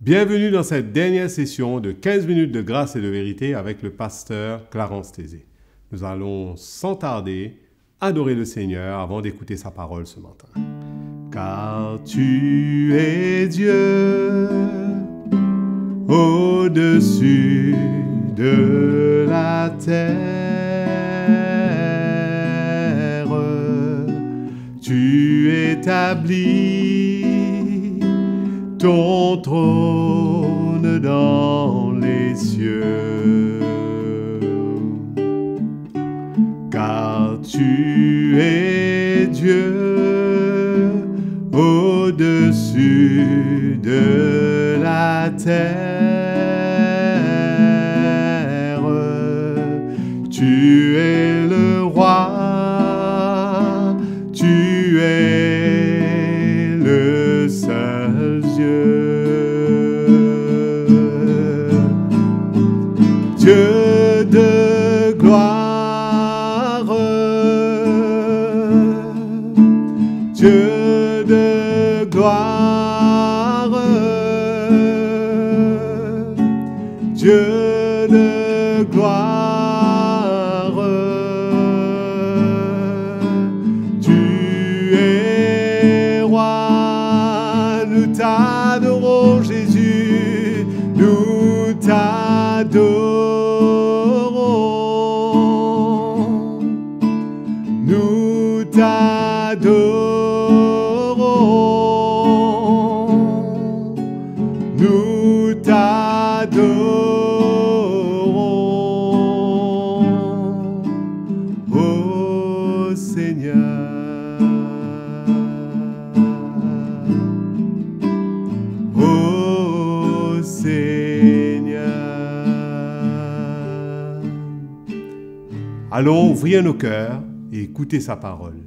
Bienvenue dans cette dernière session de 15 minutes de grâce et de vérité avec le pasteur Clarence Tézé. Nous allons sans tarder adorer le Seigneur avant d'écouter sa parole ce matin. Car tu es Dieu au-dessus de la terre, tu établis ton trône dans les cieux, car tu es Dieu au-dessus de la terre, tu es le roi, tu es le seul Dieu, Dieu de gloire, Dieu de gloire, Dieu de gloire, tu es roi, nous t'adorons Jésus, nous t'adorons, nous t'adorons, nous t'adorons, ô Seigneur. Ô Seigneur. Allons ouvrir nos cœurs et écouter sa parole.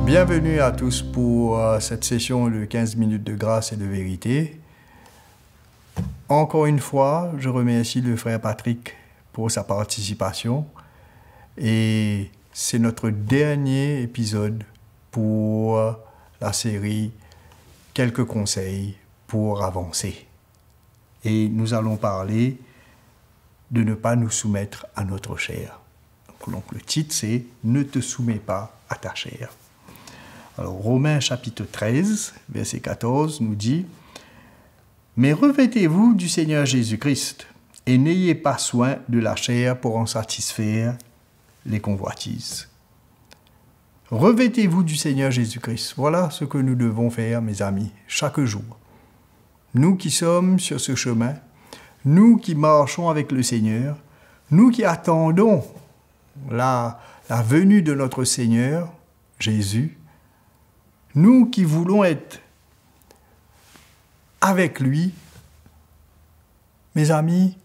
Bienvenue à tous pour cette session de 15 minutes de grâce et de vérité. Encore une fois, je remercie le frère Patrick pour sa participation et c'est notre dernier épisode pour la série Quelques conseils pour avancer. Et nous allons parler de ne pas nous soumettre à notre chair. Donc le titre c'est « Ne te soumets pas à ta chair ». Alors Romains chapitre 13, verset 14 nous dit « Mais revêtez-vous du Seigneur Jésus-Christ et n'ayez pas soin de la chair pour en satisfaire les convoitises. » Revêtez-vous du Seigneur Jésus-Christ. Voilà ce que nous devons faire, mes amis, chaque jour. Nous qui sommes sur ce chemin, nous qui marchons avec le Seigneur, nous qui attendons la venue de notre Seigneur, Jésus, nous qui voulons être avec lui, mes amis,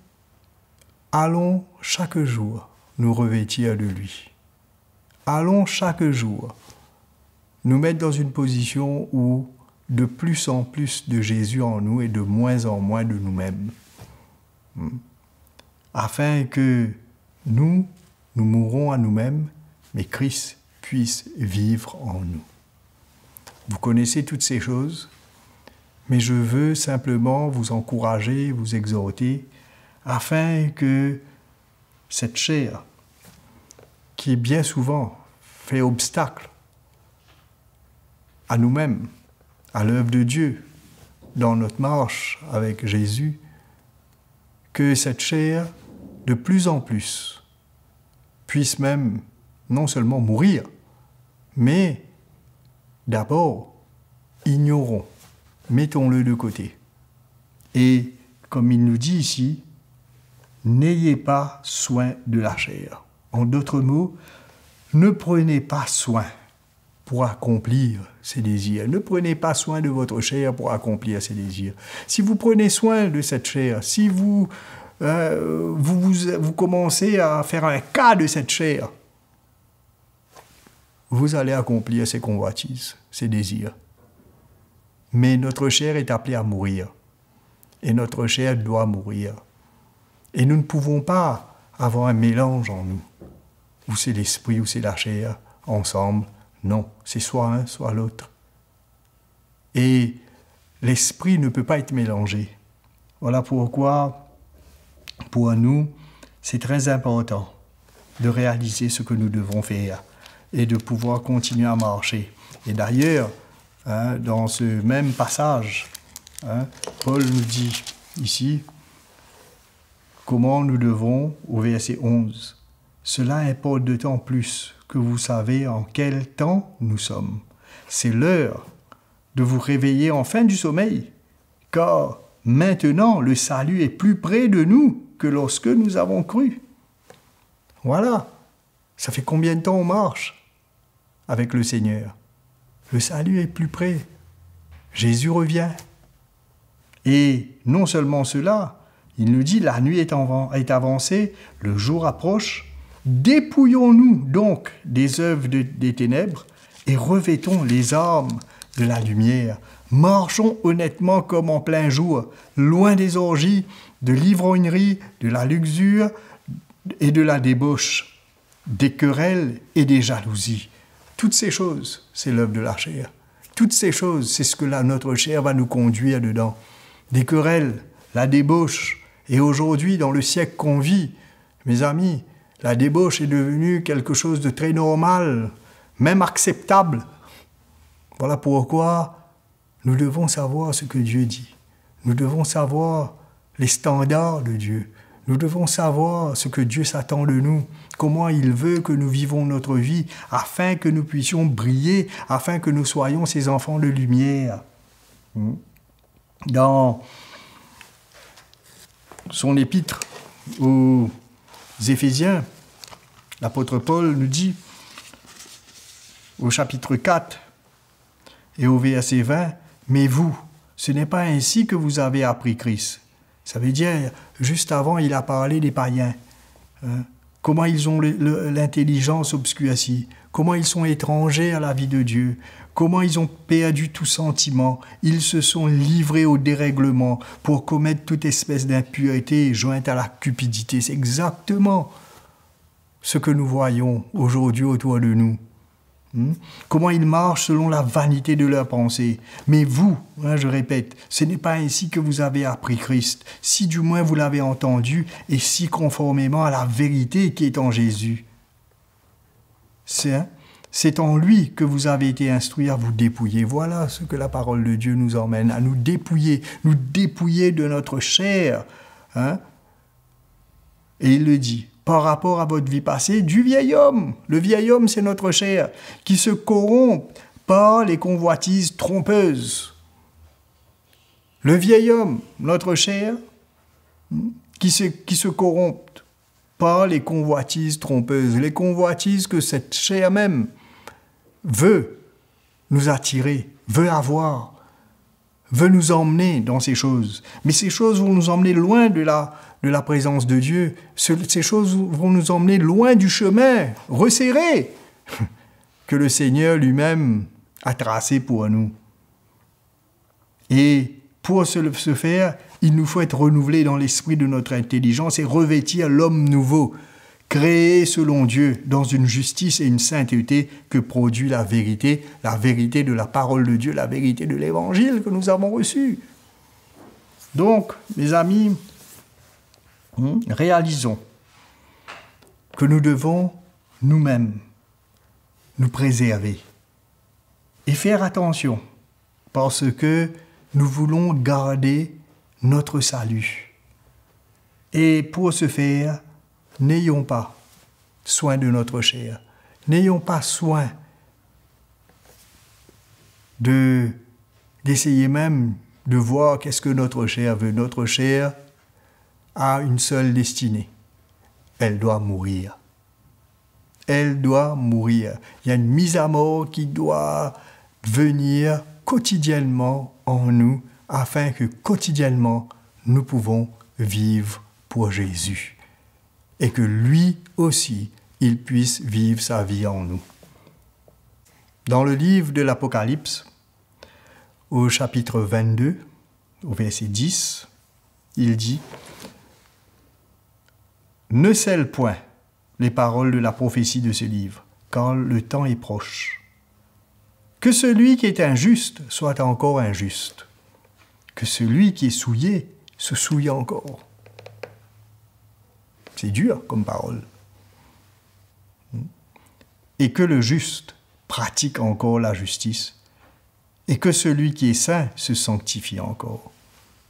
allons chaque jour nous revêtir de lui. Allons chaque jour nous mettre dans une position où de plus en plus de Jésus en nous et de moins en moins de nous-mêmes. Afin que nous mourrons à nous-mêmes, mais Christ puisse vivre en nous. Vous connaissez toutes ces choses, mais je veux simplement vous encourager, vous exhorter, afin que cette chair, qui bien souvent fait obstacle à nous-mêmes, à l'œuvre de Dieu, dans notre marche avec Jésus, que cette chair, de plus en plus, puisse même non seulement mourir, mais d'abord, ignorons, mettons-le de côté. Et comme il nous dit ici, n'ayez pas soin de la chair. En d'autres mots, ne prenez pas soin pour accomplir ses désirs. Ne prenez pas soin de votre chair pour accomplir ses désirs. Si vous prenez soin de cette chair, si vous commencez à faire un cas de cette chair, vous allez accomplir ses convoitises, ses désirs. Mais notre chair est appelée à mourir. Et notre chair doit mourir. Et nous ne pouvons pas avoir un mélange en nous. Ou c'est l'esprit, ou c'est la chair, ensemble. Non, c'est soit un, soit l'autre. Et l'esprit ne peut pas être mélangé. Voilà pourquoi, pour nous, c'est très important de réaliser ce que nous devons faire et de pouvoir continuer à marcher. Et d'ailleurs, dans ce même passage, Paul nous dit ici comment nous devons, au verset 11, « Cela importe d'autant plus que vous savez en quel temps nous sommes. C'est l'heure de vous réveiller enfin du sommeil, car maintenant le salut est plus près de nous que lorsque nous avons cru. » Voilà. Ça fait combien de temps on marche avec le Seigneur? Le salut est plus près. Jésus revient. Et non seulement cela, il nous dit, la nuit est avancée, le jour approche. Dépouillons-nous donc des œuvres des ténèbres et revêtons les armes de la lumière. Marchons honnêtement comme en plein jour, loin des orgies, de l'ivrognerie, de la luxure et de la débauche, des querelles et des jalousies. Toutes ces choses, c'est l'œuvre de la chair. Toutes ces choses, c'est ce que notre chair va nous conduire dedans. Des querelles, la débauche. Et aujourd'hui, dans le siècle qu'on vit, mes amis, la débauche est devenue quelque chose de très normal, même acceptable. Voilà pourquoi nous devons savoir ce que Dieu dit. Nous devons savoir les standards de Dieu. Nous devons savoir ce que Dieu s'attend de nous, comment il veut que nous vivons notre vie, afin que nous puissions briller, afin que nous soyons ses enfants de lumière. Dans son épître aux Éphésiens, l'apôtre Paul nous dit, au chapitre 4 et au verset 20, « Mais vous, ce n'est pas ainsi que vous avez appris Christ. » Ça veut dire, juste avant, il a parlé des païens. Comment ils ont l'intelligence obscurcie, comment ils sont étrangers à la vie de Dieu, comment ils ont perdu tout sentiment, ils se sont livrés au dérèglement pour commettre toute espèce d'impureté jointe à la cupidité. C'est exactement ce que nous voyons aujourd'hui autour de nous. Comment ils marchent selon la vanité de leurs pensées. Mais vous, je répète, ce n'est pas ainsi que vous avez appris Christ, si du moins vous l'avez entendu, et si conformément à la vérité qui est en Jésus. C'est en lui que vous avez été instruits à vous dépouiller. Voilà ce que la parole de Dieu nous emmène, à nous dépouiller de notre chair. Et il le dit, par rapport à votre vie passée, du vieil homme. Le vieil homme, c'est notre chair, qui se corrompt par les convoitises trompeuses. Le vieil homme, notre chair, qui se corrompt par les convoitises trompeuses. Les convoitises que cette chair même veut nous attirer, veut avoir, veut nous emmener dans ces choses. Mais ces choses vont nous emmener loin de la présence de Dieu. Ces choses vont nous emmener loin du chemin resserré que le Seigneur lui-même a tracé pour nous. Et pour ce faire, il nous faut être renouvelés dans l'esprit de notre intelligence et revêtir l'homme nouveau, créé selon Dieu dans une justice et une sainteté que produit la vérité de la parole de Dieu, la vérité de l'évangile que nous avons reçu. Donc, mes amis, réalisons que nous devons nous-mêmes nous préserver et faire attention parce que nous voulons garder notre salut. Et pour ce faire, n'ayons pas soin de notre chair, n'ayons pas soin d'essayer même de voir qu'est-ce que notre chair veut. Notre chair a une seule destinée. Elle doit mourir. Elle doit mourir. Il y a une mise à mort qui doit venir quotidiennement en nous, afin que quotidiennement nous pouvons vivre pour Jésus. Et que lui aussi, il puisse vivre sa vie en nous. Dans le livre de l'Apocalypse, au chapitre 22, au verset 10, il dit « Ne scelle point les paroles de la prophétie de ce livre, car le temps est proche. Que celui qui est injuste soit encore injuste, que celui qui est souillé se souille encore. C'est dur comme parole. Et que le juste pratique encore la justice, et que celui qui est saint se sanctifie encore.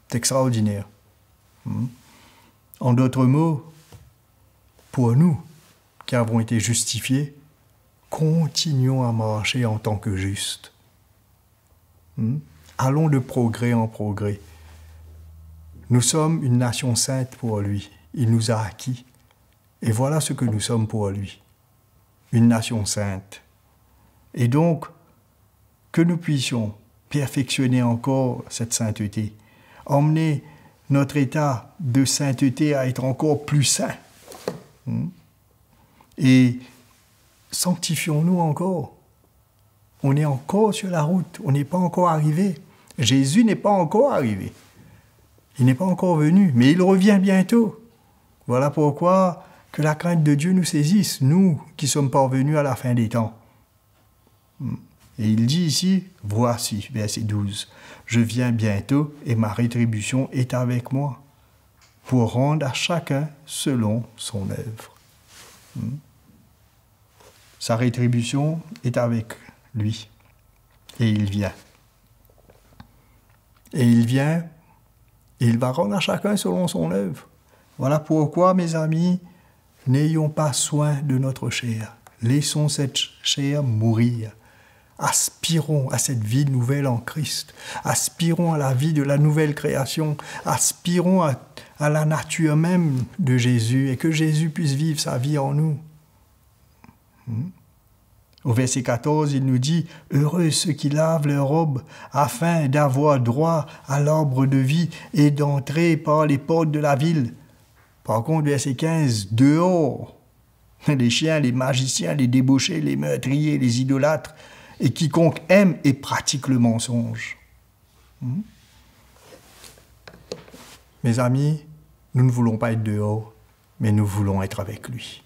C'est extraordinaire. En d'autres mots, pour nous qui avons été justifiés, continuons à marcher en tant que justes. Allons de progrès en progrès. Nous sommes une nation sainte pour lui. Il nous a acquis. Et voilà ce que nous sommes pour lui. Une nation sainte. Et donc, que nous puissions perfectionner encore cette sainteté, emmener notre état de sainteté à être encore plus saint. Et sanctifions-nous encore. On est encore sur la route, on n'est pas encore arrivé. Jésus n'est pas encore arrivé. Il n'est pas encore venu, mais il revient bientôt. Voilà pourquoi que la crainte de Dieu nous saisisse, nous qui sommes parvenus à la fin des temps. Et il dit ici, voici, verset 12, « Je viens bientôt et ma rétribution est avec moi, pour rendre à chacun selon son œuvre. » Sa rétribution est avec lui. Et il vient. Et il vient, et il va rendre à chacun selon son œuvre. Voilà pourquoi, mes amis, n'ayons pas soin de notre chair. Laissons cette chair mourir. Aspirons à cette vie nouvelle en Christ. Aspirons à la vie de la nouvelle création. Aspirons à la nature même de Jésus et que Jésus puisse vivre sa vie en nous. Au verset 14, il nous dit « Heureux ceux qui lavent leurs robes afin d'avoir droit à l'arbre de vie et d'entrer par les portes de la ville. » Par contre, verset 15, « Dehors, les chiens, les magiciens, les débauchés, les meurtriers, les idolâtres, et quiconque aime et pratique le mensonge. » Mes amis, nous ne voulons pas être dehors, mais nous voulons être avec lui.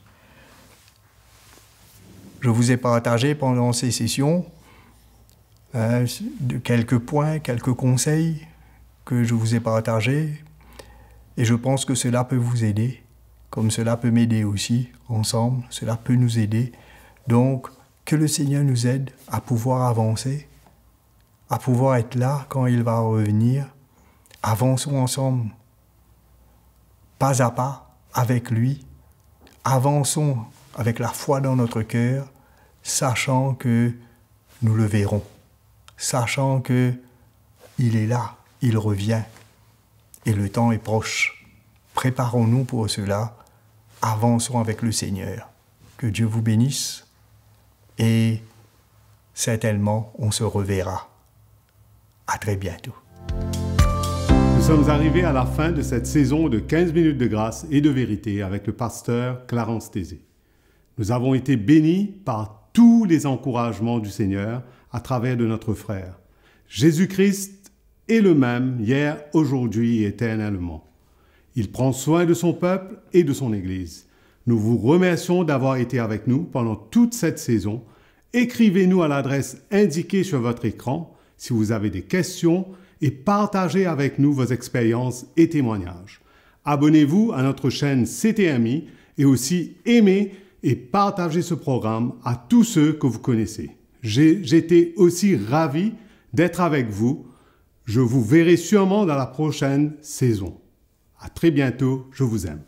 Je vous ai partagé pendant ces sessions de quelques points, quelques conseils que je vous ai partagés, et je pense que cela peut vous aider, comme cela peut m'aider aussi, ensemble, cela peut nous aider. Donc, que le Seigneur nous aide à pouvoir avancer, à pouvoir être là quand il va revenir. Avançons ensemble, pas à pas, avec lui. Avançons avec la foi dans notre cœur, sachant que nous le verrons, sachant que il est là, il revient, et le temps est proche. Préparons-nous pour cela, avançons avec le Seigneur. Que Dieu vous bénisse. Et certainement, on se reverra. À très bientôt. Nous sommes arrivés à la fin de cette saison de 15 minutes de grâce et de vérité avec le pasteur Clarence Tézé. Nous avons été bénis par tous les encouragements du Seigneur à travers de notre frère. Jésus-Christ est le même hier, aujourd'hui et éternellement. Il prend soin de son peuple et de son Église. Nous vous remercions d'avoir été avec nous pendant toute cette saison. Écrivez-nous à l'adresse indiquée sur votre écran si vous avez des questions et partagez avec nous vos expériences et témoignages. Abonnez-vous à notre chaîne CTMI et aussi aimez et partagez ce programme à tous ceux que vous connaissez. J'étais aussi ravi d'être avec vous. Je vous verrai sûrement dans la prochaine saison. À très bientôt, je vous aime.